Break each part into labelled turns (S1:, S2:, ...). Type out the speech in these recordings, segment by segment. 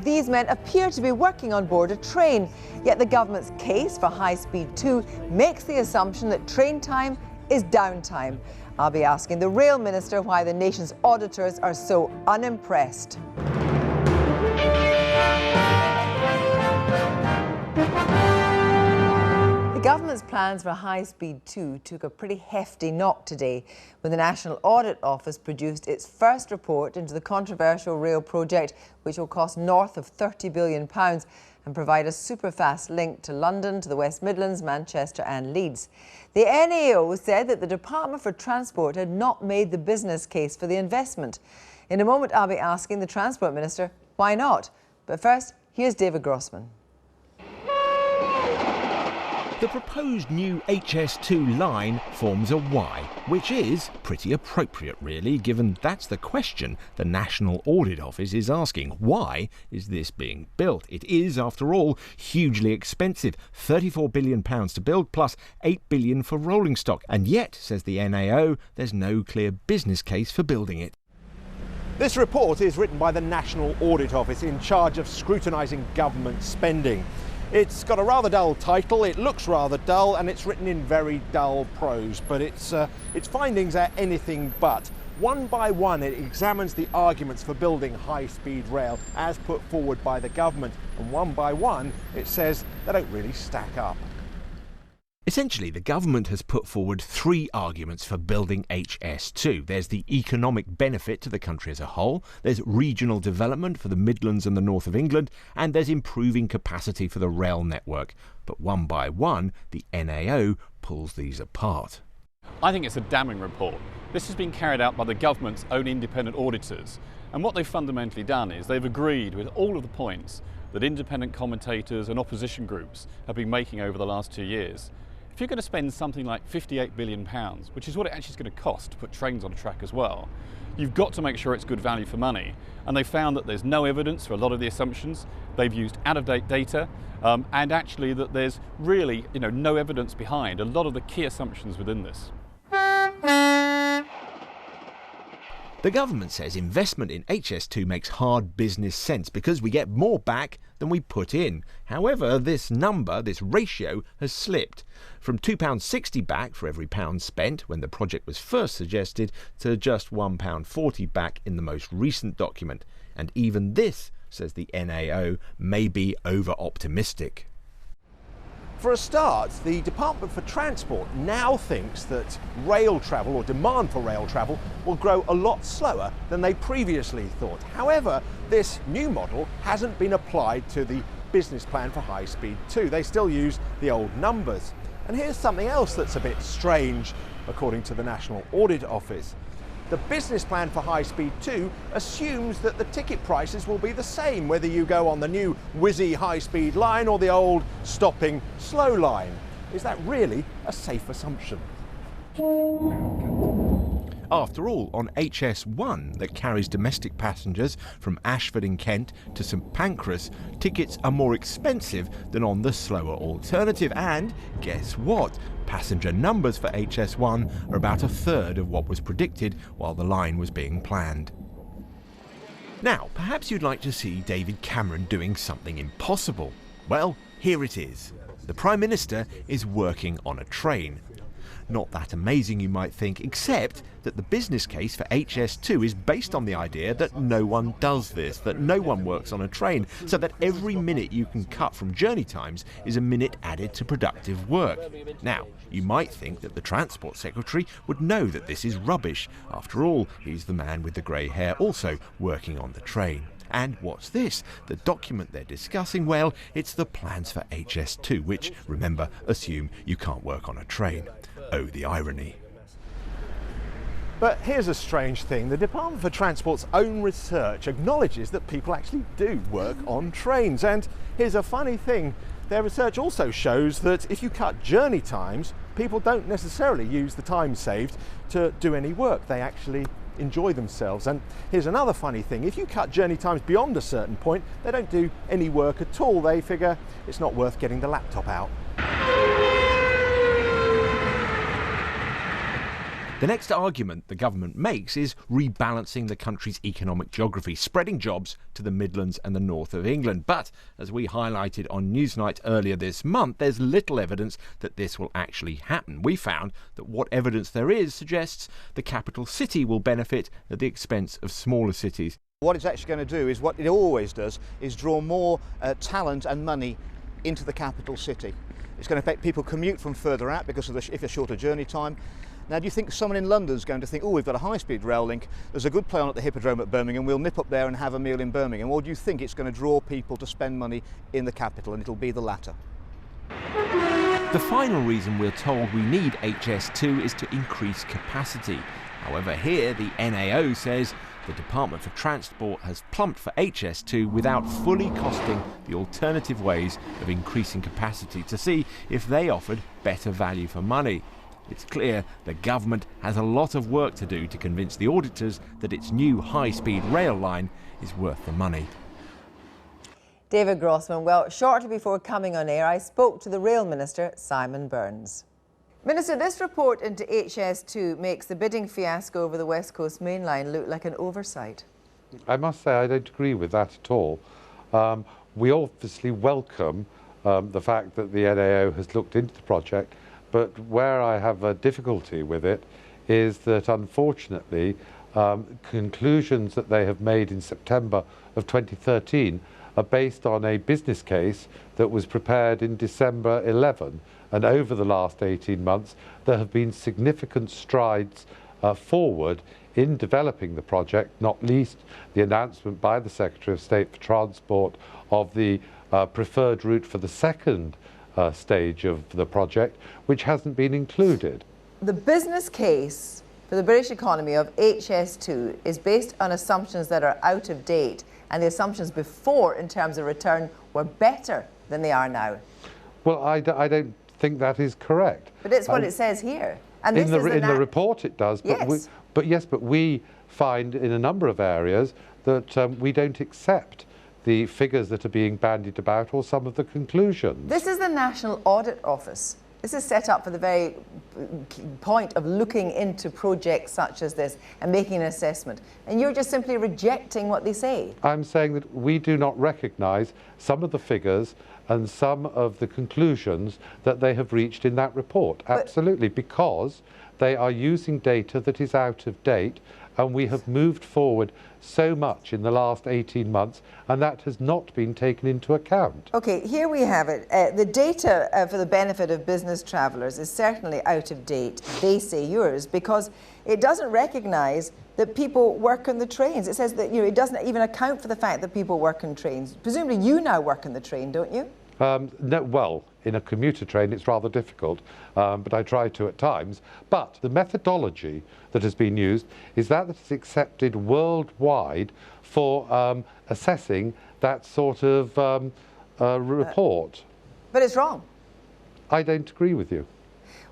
S1: These men appear to be working on board a train, yet the government's case for High-Speed 2 makes the assumption that train time is downtime. I'll be asking the Rail Minister why the nation's auditors are so unimpressed. The government's plans for High-Speed 2 took a pretty hefty knock today when the National Audit Office produced its first report into the controversial rail project, which will cost north of £30 billion and provide a superfast link to London, to the West Midlands, Manchester and Leeds. The NAO said that the Department for Transport had not made the business case for the investment. In a moment, I'll be asking the Transport Minister why not. But first, here's David Grossman.
S2: The proposed new HS2 line forms a Y, which is pretty appropriate really, given that's the question the National Audit Office is asking. Why is this being built? It is, after all, hugely expensive. £34 billion to build, plus £8 billion for rolling stock. And yet, says the NAO, there's no clear business case for building it.
S3: This report is written by the National Audit Office, in charge of scrutinising government spending. It's got a rather dull title, it looks rather dull, and it's written in very dull prose, but its findings are anything but. One by one, it examines the arguments for building high-speed rail as put forward by the government, and one by one, it says they don't really stack up.
S2: Essentially, the government has put forward three arguments for building HS2. There's the economic benefit to the country as a whole, there's regional development for the Midlands and the north of England, and there's improving capacity for the rail network. But one by one, the NAO pulls these apart.
S4: I think it's a damning report. This has been carried out by the government's own independent auditors, and what they've fundamentally done is they've agreed with all of the points that independent commentators and opposition groups have been making over the last 2 years. If you're going to spend something like £58 billion, which is what it actually is going to cost to put trains on a track as well, you've got to make sure it's good value for money. And they found that there's no evidence for a lot of the assumptions. They've used out-of-date data, and actually that there's really no evidence behind a lot of the key assumptions within this.
S2: The government says investment in HS2 makes hard business sense because we get more back than we put in. However, this number, this ratio, has slipped from £2.60 back for every pound spent when the project was first suggested to just £1.40 back in the most recent document. And even this, says the NAO, may be over-optimistic.
S3: For a start, the Department for Transport now thinks that rail travel, or demand for rail travel, will grow a lot slower than they previously thought. However, this new model hasn't been applied to the business plan for High-Speed 2. They still use the old numbers. And here's something else that's a bit strange, according to the National Audit Office. The business plan for High-Speed 2 assumes that the ticket prices will be the same whether you go on the new whizzy high-speed line or the old stopping slow line. Is that really a safe assumption?
S2: After all, on HS1 that carries domestic passengers from Ashford in Kent to St Pancras, tickets are more expensive than on the slower alternative. And guess what? Passenger numbers for HS1 are about a third of what was predicted while the line was being planned. Now, perhaps you'd like to see David Cameron doing something impossible. Well, here it is. The Prime Minister is working on a train. Not that amazing, you might think, except that the business case for HS2 is based on the idea that no one does this, that no one works on a train, so that every minute you can cut from journey times is a minute added to productive work. Now, you might think that the Transport Secretary would know that this is rubbish. After all, he's the man with the grey hair also working on the train. And what's this? The document they're discussing? Well, it's the plans for HS2, which, remember, assume you can't work on a train. Oh, the irony.
S3: But here's a strange thing. The Department for Transport's own research acknowledges that people actually do work on trains. And here's a funny thing. Their research also shows that if you cut journey times, people don't necessarily use the time saved to do any work. They actually enjoy themselves. And here's another funny thing. If you cut journey times beyond a certain point, they don't do any work at all. They figure it's not worth getting the laptop out.
S2: The next argument the government makes is rebalancing the country's economic geography, spreading jobs to the Midlands and the north of England. But, as we highlighted on Newsnight earlier this month, there's little evidence that this will actually happen. We found that what evidence there is suggests the capital city will benefit at the expense of smaller cities.
S5: What it's actually going to do is what it always does, is draw more talent and money into the capital city. It's going to affect people commute from further out because of if a shorter journey time. Now, do you think someone in London's going to think, oh, we've got a high-speed rail link, there's a good play on at the Hippodrome at Birmingham, we'll nip up there and have a meal in Birmingham? Or do you think it's going to draw people to spend money in the capital, and it'll be the latter?
S2: The final reason we're told we need HS2 is to increase capacity. However, here the NAO says the Department for Transport has plumped for HS2 without fully costing the alternative ways of increasing capacity to see if they offered better value for money. It's clear the government has a lot of work to do to convince the auditors that its new high-speed rail line is worth the money.
S1: David Grossman. Well, shortly before coming on air, I spoke to the Rail Minister, Simon Burns. Minister, this report into HS2 makes the bidding fiasco over the West Coast Main Line look like an oversight.
S6: I must say I don't agree with that at all. We obviously welcome the fact that the NAO has looked into the project, but where I have a difficulty with it is that unfortunately conclusions that they have made in September of 2013 are based on a business case that was prepared in December 11. And over the last 18 months, there have been significant strides forward in developing the project, not least the announcement by the Secretary of State for Transport of the preferred route for the second stage of the project, which hasn't been included.
S1: The business case for the British economy of HS2 is based on assumptions that are out of date, and the assumptions before in terms of return were better than they are now.
S6: Well, I don't think that is correct.
S1: But it's what it says here. And
S6: in the report it does, but
S1: yes.
S6: But we find in a number of areas that we don't accept the figures that are being bandied about or some of the conclusions.
S1: This is the National Audit Office. This is set up for the very point of looking into projects such as this and making an assessment. And you're just simply rejecting what they say.
S6: I'm saying that we do not recognise some of the figures and some of the conclusions that they have reached in that report. Absolutely, because they are using data that is out of date, and we have moved forward so much in the last 18 months, and that has not been taken into account.
S1: Okay, here we have it. The data for the benefit of business travellers is certainly out of date, they say yours, because it doesn't recognise that people work on the trains. It says that it doesn't even account for the fact that people work on trains. Presumably you now work on the train, don't you?
S6: No, well, in a commuter train it's rather difficult, but I try to at times. But the methodology that has been used is that is accepted worldwide for assessing that sort of report.
S1: But it's wrong.
S6: I don't agree with you.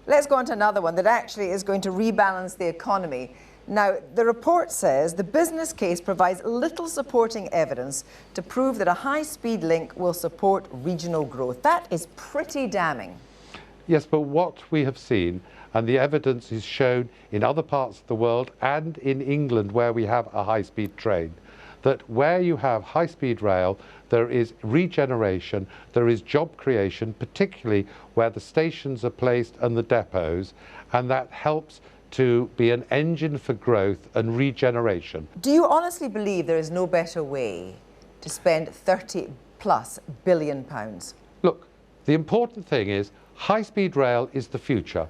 S1: Let's go on to another one that actually is going to rebalance the economy. Now, the report says the business case provides little supporting evidence to prove that a high-speed link will support regional growth. That is pretty damning.
S6: Yes, but what we have seen, and the evidence is shown in other parts of the world and in England where we have a high-speed train, that where you have high-speed rail, there is regeneration, there is job creation, particularly where the stations are placed and the depots, and that helps to be an engine for growth and regeneration.
S1: Do you honestly believe there is no better way to spend £30+ billion?
S6: Look, the important thing is high-speed rail is the future.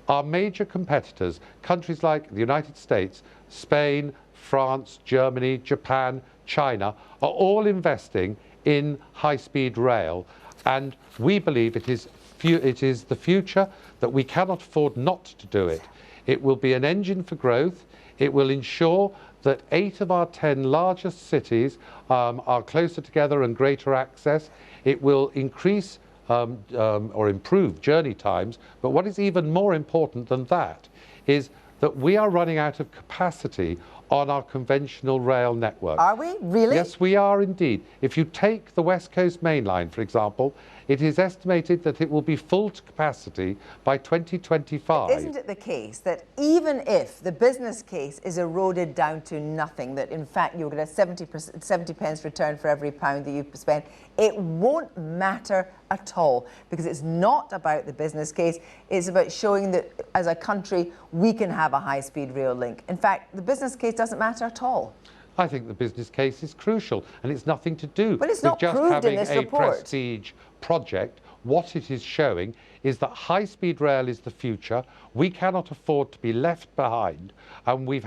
S6: Our major competitors, countries like the United States, Spain, France, Germany, Japan, China, are all investing in high-speed rail, and we believe it is the future, that we cannot afford not to do it. It will be an engine for growth. It will ensure that 8 of our 10 largest cities are closer together and greater access. It will increase or improve journey times. But what is even more important than that is that we are running out of capacity on our conventional rail network.
S1: Are we? Really?
S6: Yes, we are indeed. If you take the West Coast Main Line, for example, it is estimated that it will be full to capacity by 2025.
S1: Isn't it the case that even if the business case is eroded down to nothing, that in fact you'll get a 70 pence return for every pound that you spend, it won't matter at all, because it's not about the business case, it's about showing that as a country we can have a high-speed rail link. In fact, the business case doesn't matter at all.
S6: I think the business case is crucial, and it's nothing to do
S1: But it's
S6: with
S1: not
S6: just
S1: proved
S6: having
S1: in this
S6: a
S1: report.
S6: prestige project. What it is showing is that high-speed rail is the future. We cannot afford to be left behind, and we've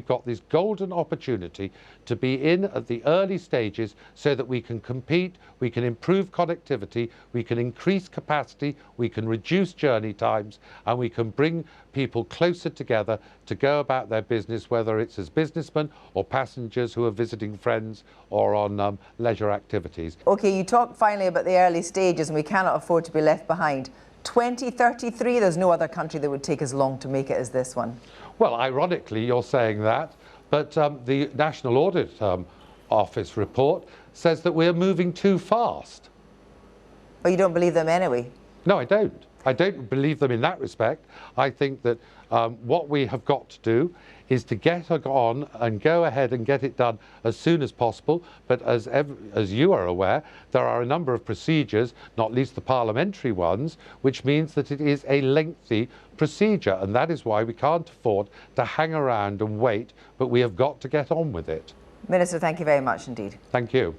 S6: got this golden opportunity to be in at the early stages so that we can compete, we can improve connectivity, we can increase capacity, we can reduce journey times, and we can bring people closer together to go about their business, whether it's as businessmen or passengers who are visiting friends or on leisure activities.
S1: OK, you talk finally about the early stages, and we cannot afford to be left behind. 2033, there's no other country that would take as long to make it as this one.
S6: Well, ironically, you're saying that, but the National Audit Office report says that we're moving too fast.
S1: Well, you don't believe them anyway?
S6: No, I don't. I don't believe them in that respect. I think that what we have got to do is to get on and go ahead and get it done as soon as possible. But as you are aware, there are a number of procedures, not least the parliamentary ones, which means that it is a lengthy procedure. And that is why we can't afford to hang around and wait, but we have got to get on with it.
S1: Minister, thank you very much indeed.
S6: Thank you.